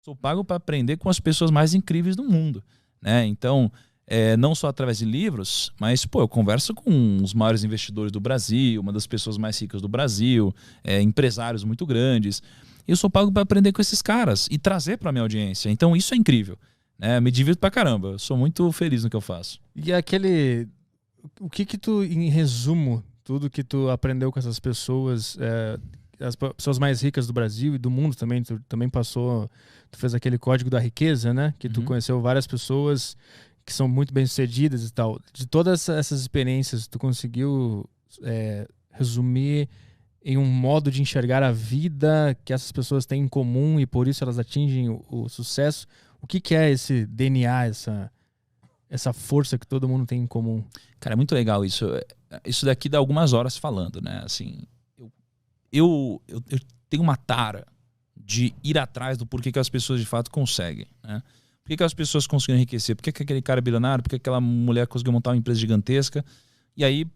sou pago para aprender com as pessoas mais incríveis do mundo, né? Então, não só através de livros, mas pô, eu converso com os maiores investidores do Brasil, uma das pessoas mais ricas do Brasil, empresários muito grandes. Eu sou pago para aprender com esses caras e trazer para minha audiência. Então isso é incrível, né? Me divirto pra caramba. Eu sou muito feliz no que eu faço. E o que tu, em resumo, tudo que tu aprendeu com essas pessoas, as pessoas mais ricas do Brasil e do mundo também, tu também passou, tu fez aquele código da riqueza, né? Que tu conheceu várias pessoas que são muito bem-sucedidas e tal. De todas essas experiências, tu conseguiu resumir em um modo de enxergar a vida que essas pessoas têm em comum e por isso elas atingem o sucesso? O que é esse DNA, essa força que todo mundo tem em comum? Cara, é muito legal isso. Isso daqui dá algumas horas falando, né? Assim, eu tenho uma tara de ir atrás do porquê que as pessoas de fato conseguem, né? Por que as pessoas conseguiram enriquecer? Por que aquele cara é bilionário? Por que aquela mulher conseguiu montar uma empresa gigantesca? E aí,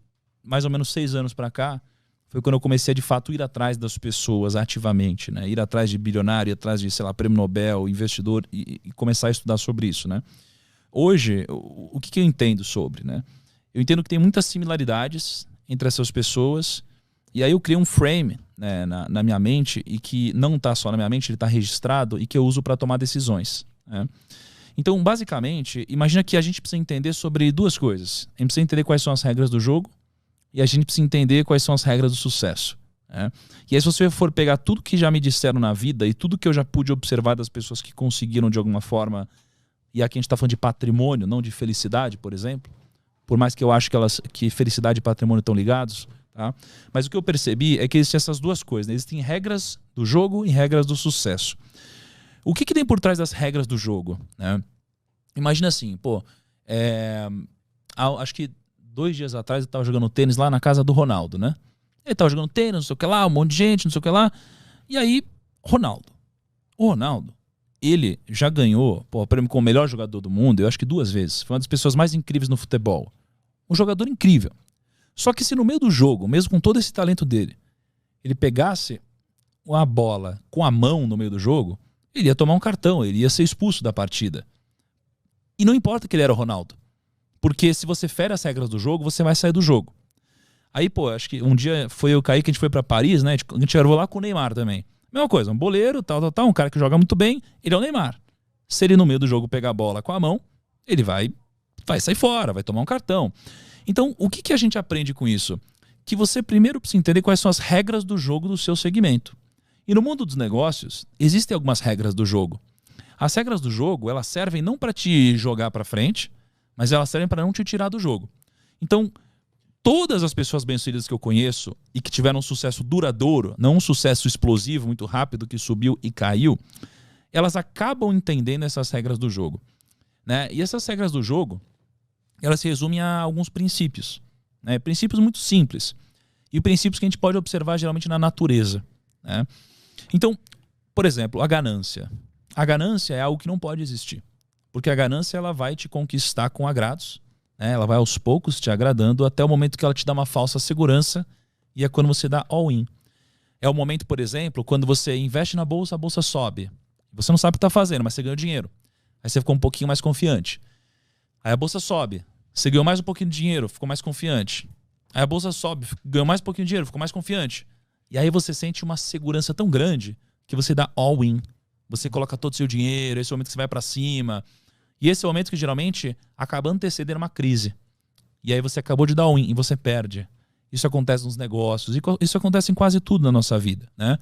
mais ou menos 6 anos pra cá, foi quando eu comecei a de fato ir atrás das pessoas ativamente, né? Ir atrás de bilionário, ir atrás de, sei lá, prêmio Nobel, investidor e começar a estudar sobre isso, né? Hoje, o que eu entendo sobre, né? Eu entendo que tem muitas similaridades entre essas pessoas e aí eu criei um frame, né, na minha mente e que não está só na minha mente, ele está registrado e que eu uso para tomar decisões, né? Então, basicamente, imagina que a gente precisa entender sobre 2 coisas. A gente precisa entender quais são as regras do jogo e a gente precisa entender quais são as regras do sucesso, né? E aí, se você for pegar tudo que já me disseram na vida e tudo que eu já pude observar das pessoas que conseguiram de alguma forma, e aqui a gente está falando de patrimônio, não de felicidade, por exemplo, por mais que eu acho que felicidade e patrimônio estão ligados, tá? Mas o que eu percebi é que existem essas 2 coisas, né? Existem regras do jogo e regras do sucesso. O que tem por trás das regras do jogo, né? Imagina assim, pô, acho que 2 dias atrás eu estava jogando tênis lá na casa do Ronaldo, né? Ele estava jogando tênis, não sei o que lá, um monte de gente, não sei o que lá. E aí, o Ronaldo, ele já ganhou o prêmio como o melhor jogador do mundo, eu acho que 2 vezes. Foi uma das pessoas mais incríveis no futebol. Um jogador incrível. Só que se no meio do jogo, mesmo com todo esse talento dele, ele pegasse uma bola com a mão no meio do jogo, ele ia tomar um cartão, ele ia ser expulso da partida. E não importa que ele era o Ronaldo. Porque se você fere as regras do jogo, você vai sair do jogo. Aí, pô, acho que um dia foi eu e o Kaique, a gente foi pra Paris, né? A gente gravou lá com o Neymar também. Mesma coisa, um boleiro, tal, um cara que joga muito bem, ele é o Neymar. Se ele no meio do jogo pegar a bola com a mão, ele vai sair fora, vai tomar um cartão. Então, o que a gente aprende com isso? Que você primeiro precisa entender quais são as regras do jogo do seu segmento. E no mundo dos negócios, existem algumas regras do jogo. As regras do jogo, elas servem não para te jogar para frente, mas elas servem para não te tirar do jogo. Então, todas as pessoas bem-sucedidas que eu conheço e que tiveram um sucesso duradouro, não um sucesso explosivo, muito rápido, que subiu e caiu, elas acabam entendendo essas regras do jogo, né? E essas regras do jogo, elas se resumem a alguns princípios, né? Princípios muito simples. E princípios que a gente pode observar geralmente na natureza, né? Então, por exemplo, a ganância. A ganância é algo que não pode existir. Porque a ganância ela vai te conquistar com agrados, né? Ela vai aos poucos te agradando até o momento que ela te dá uma falsa segurança e é quando você dá all-in. É o momento, por exemplo, quando você investe na bolsa, a bolsa sobe. Você não sabe o que está fazendo, mas você ganhou dinheiro. Aí você ficou um pouquinho mais confiante. Aí a bolsa sobe. Você ganhou mais um pouquinho de dinheiro, ficou mais confiante. Aí a bolsa sobe, ganhou mais um pouquinho de dinheiro, ficou mais confiante. E aí você sente uma segurança tão grande que você dá all-in. Você coloca todo o seu dinheiro, esse é o momento que você vai para cima. E esse é o momento que geralmente acaba antecedendo uma crise. E aí você acabou de dar all-in e você perde. Isso acontece nos negócios, isso acontece em quase tudo na nossa vida, né?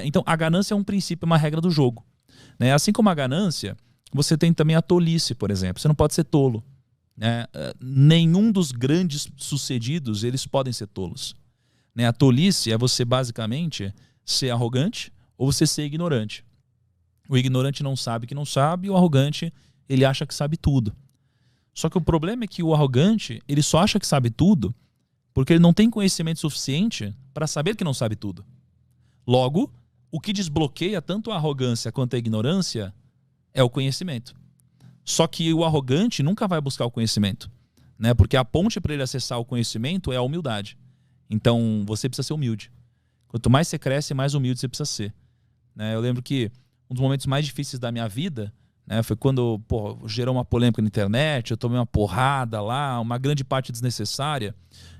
Então a ganância é um princípio, uma regra do jogo, né? Assim como a ganância, você tem também a tolice, por exemplo. Você não pode ser tolo, né? Nenhum dos grandes sucedidos eles podem ser tolos, né? A tolice é você basicamente ser arrogante ou você ser ignorante. O ignorante não sabe que não sabe, e o arrogante ele acha que sabe tudo. Só que o problema é que o arrogante ele só acha que sabe tudo porque ele não tem conhecimento suficiente para saber que não sabe tudo. Logo, o que desbloqueia tanto a arrogância quanto a ignorância é o conhecimento. Só que o arrogante nunca vai buscar o conhecimento, né? Porque a ponte para ele acessar o conhecimento é a humildade. Então, você precisa ser humilde. Quanto mais você cresce, mais humilde você precisa ser, né? Eu lembro que um dos momentos mais difíceis da minha vida, né? Foi quando, pô, gerou uma polêmica na internet, eu tomei uma porrada lá, uma grande parte desnecessária.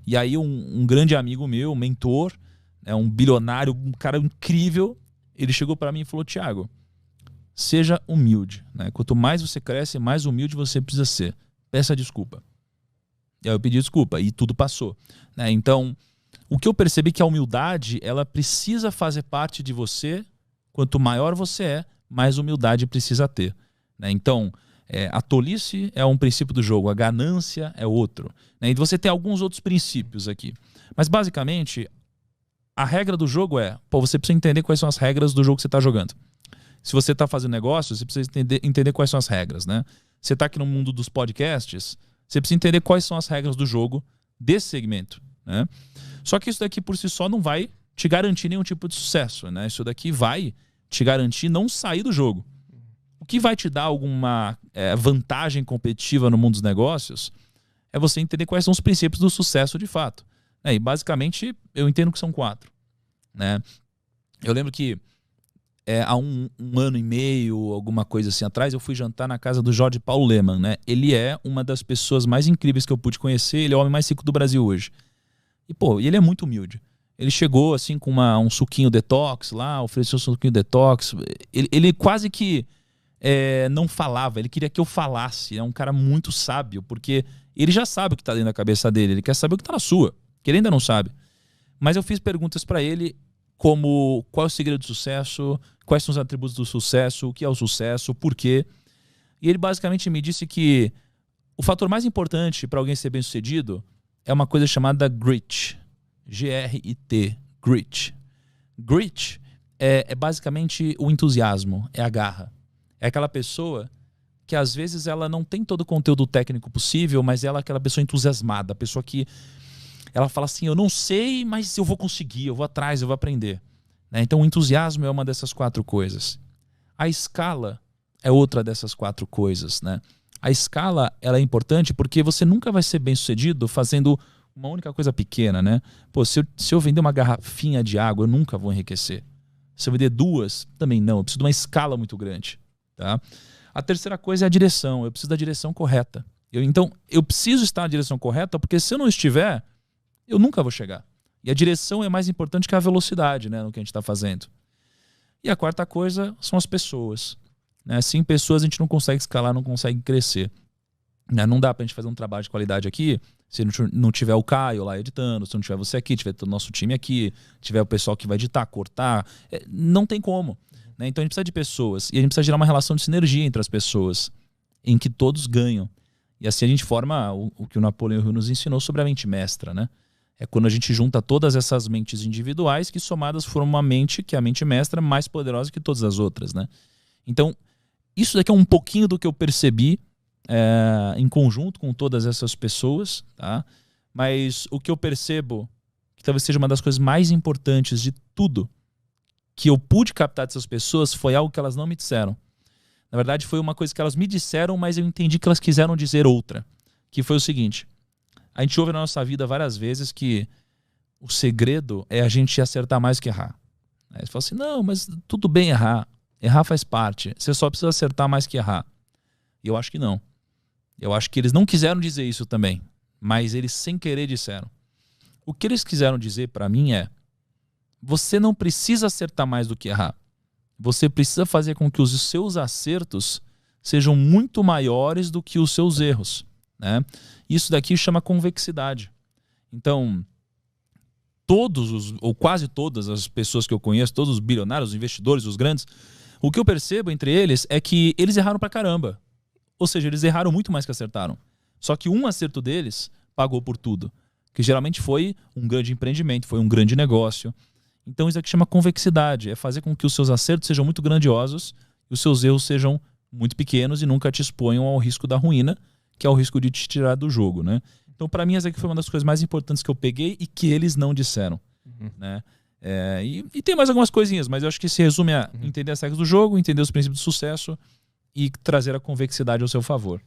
E aí um grande amigo meu, um mentor, né, um bilionário, um cara incrível, ele chegou para mim e falou: Thiago, seja humilde, né? Quanto mais você cresce, mais humilde você precisa ser. Peça desculpa. E aí eu pedi desculpa e tudo passou, né? Então, o que eu percebi é que a humildade, ela precisa fazer parte de você. Quanto maior você é, mais humildade precisa ter, né? Então, a tolice é um princípio do jogo, a ganância é outro, né? E você tem alguns outros princípios aqui. Mas, basicamente, a regra do jogo é, pô, você precisa entender quais são as regras do jogo que você está jogando. Se você está fazendo negócio, você precisa entender quais são as regras, né? Você está aqui no mundo dos podcasts, você precisa entender quais são as regras do jogo desse segmento, né? Só que isso daqui por si só não vai te garantir nenhum tipo de sucesso, né? Isso daqui vai te garantir não sair do jogo. O que vai te dar alguma vantagem competitiva no mundo dos negócios é você entender quais são os princípios do sucesso de fato. E basicamente eu entendo que são 4, né? Eu lembro que há um ano e meio, alguma coisa assim atrás, eu fui jantar na casa do Jorge Paulo Lemann, né? Ele é uma das pessoas mais incríveis que eu pude conhecer, ele é o homem mais rico do Brasil hoje. E, pô, ele é muito humilde. Ele chegou, assim, com um suquinho detox lá, ofereceu um suquinho detox. Ele quase que não falava, ele queria que eu falasse. É um cara muito sábio, porque ele já sabe o que tá dentro da cabeça dele, ele quer saber o que tá na sua, que ele ainda não sabe. Mas eu fiz perguntas para ele, como qual é o segredo do sucesso, quais são os atributos do sucesso, o que é o sucesso, por quê. E ele basicamente me disse que o fator mais importante para alguém ser bem-sucedido é uma coisa chamada grit. G-R-I-T. Grit. Grit é basicamente o entusiasmo, é a garra. É aquela pessoa que às vezes ela não tem todo o conteúdo técnico possível, mas ela é aquela pessoa entusiasmada, a pessoa que ela fala assim, eu não sei, mas eu vou conseguir, eu vou atrás, eu vou aprender, né? Então o entusiasmo é uma dessas 4 coisas. A escala é outra dessas 4 coisas, né? A escala, ela é importante porque você nunca vai ser bem-sucedido fazendo uma única coisa pequena, né? Pô, se eu vender uma garrafinha de água, eu nunca vou enriquecer. Se eu vender 2, também não. Eu preciso de uma escala muito grande, tá? A terceira coisa é a direção. Eu preciso da direção correta. Então, eu preciso estar na direção correta, porque se eu não estiver, eu nunca vou chegar. E a direção é mais importante que a velocidade, né, no que a gente está fazendo. E a quarta coisa são as pessoas, né? Sem pessoas a gente não consegue escalar, não consegue crescer, né? Não dá pra gente fazer um trabalho de qualidade aqui se não tiver o Caio lá editando, se não tiver você aqui, tiver todo o nosso time aqui, tiver o pessoal que vai editar, cortar, não tem como, né? Então a gente precisa de pessoas e a gente precisa gerar uma relação de sinergia entre as pessoas em que todos ganham. E assim a gente forma o que o Napoleão Hill nos ensinou sobre a mente mestra, né? É quando a gente junta todas essas mentes individuais que somadas formam uma mente que é a mente mestra mais poderosa que todas as outras, né? Então, isso daqui é um pouquinho do que eu percebi em conjunto com todas essas pessoas, tá? Mas o que eu percebo, que talvez seja uma das coisas mais importantes de tudo que eu pude captar dessas pessoas, foi algo que elas não me disseram. Na verdade, foi uma coisa que elas me disseram, mas eu entendi que elas quiseram dizer outra. Que foi o seguinte: a gente ouve na nossa vida várias vezes que o segredo é a gente acertar mais que errar. Aí você fala assim, não, mas tudo bem errar. Errar faz parte. Você só precisa acertar mais que errar. E eu acho que não. Eu acho que eles não quiseram dizer isso também, mas eles sem querer disseram. O que eles quiseram dizer para mim é: você não precisa acertar mais do que errar. Você precisa fazer com que os seus acertos sejam muito maiores do que os seus erros, né? Isso daqui chama convexidade. Então, ou quase todas as pessoas que eu conheço, todos os bilionários, os investidores, os grandes, o que eu percebo entre eles é que eles erraram pra caramba. Ou seja, eles erraram muito mais que acertaram. Só que um acerto deles pagou por tudo. Que geralmente foi um grande empreendimento, foi um grande negócio. Então isso aqui chama convexidade. É fazer com que os seus acertos sejam muito grandiosos e os seus erros sejam muito pequenos e nunca te exponham ao risco da ruína, que é o risco de te tirar do jogo, né? Então, para mim, essa aqui foi uma das coisas mais importantes que eu peguei e que eles não disseram, né? E tem mais algumas coisinhas, mas eu acho que se resume a entender as regras do jogo, entender os princípios do sucesso e trazer a convexidade ao seu favor.